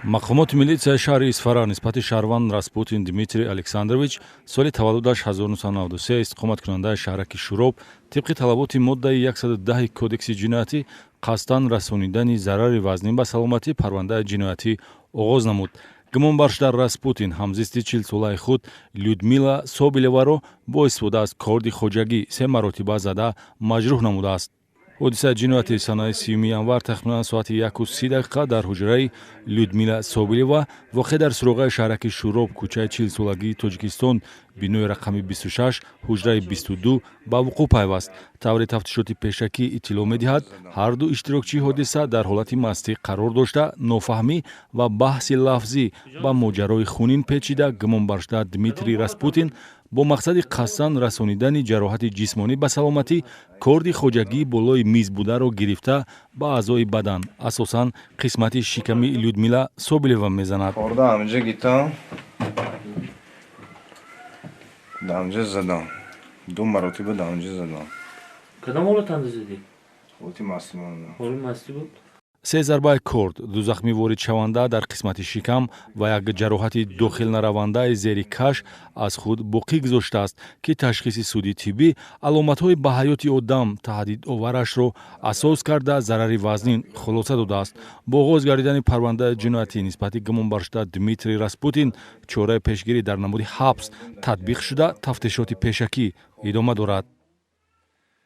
мақомоти милитсияи шаҳри Исфаран нисбати шаҳрванд Распутин Дмитрий Александрович соли таваллудаш 1993 истиқоматкунандаи шаҳраки Шуроб тибқи талаботи моддаи 110 кодекси ҷиноятӣ қасдан расонидани зарари вазнин ба саломатӣ парвандаи ҷиноятӣ оғоз намуд. гумонбаршуда Распутин ҳамзисти 40 солаи худ Людмила Собелеваро бо истифода аз корди хоҷагӣ 3 маротиба зада маҷрӯҳ намудааст. ҳодисаи ҷинояти санаи 30 январ тахминан соати 1:30 дар ҳуҷраи Людмила Собелева воқеъ дар суроғаи шаҳраки Шуроб кӯчаи 40-солагии Тоҷикистон бинои рақами 26 ҳуҷраи 22 ба вуқӯъ пайваст. таври тафтишоти пешакӣ иттилоъ медиҳад ҳар ду иштирокчии ҳодиса дар ҳолати мастӣ қарор дошта нофаҳмӣ ва баҳси лафзӣ ба моҷарои хунин печида гумонбаршуда Дмитрий Распутин бо мақсади қасдан расонидани ҷароҳати ҷисмонӣ ба саломатӣ корди хоҷагии болои миз бударо гирифта ба аъзои бадан асосан қисмати шиками Людмила Собелева мезанад. Дамҷа задам. 2 маротиба дамҷа задам. Кадом ҳолатанда задӣ? Ҳолати мастӣ монда. Ҳоли мастӣ буд? 3 зарбаи корд, 2 захми воридшаванда дар қисмати шикам ва як ҷароҳати дохилнаравандаи зери каш аз худ боқӣ гузоштааст, ки ташхиси суди тиббӣ аломатҳои ба ҳаёти одам таҳдидоварашро асос карда зарари вазнин хулоса додааст. бо оғоз гардидани парвандаи ҷиноятӣ нисбати гумонбаршуда Дмитрий Распутин чораи пешгирӣ дар намуди ҳабс татбиқ шуда тафтишоти пешакӣ идома дорад.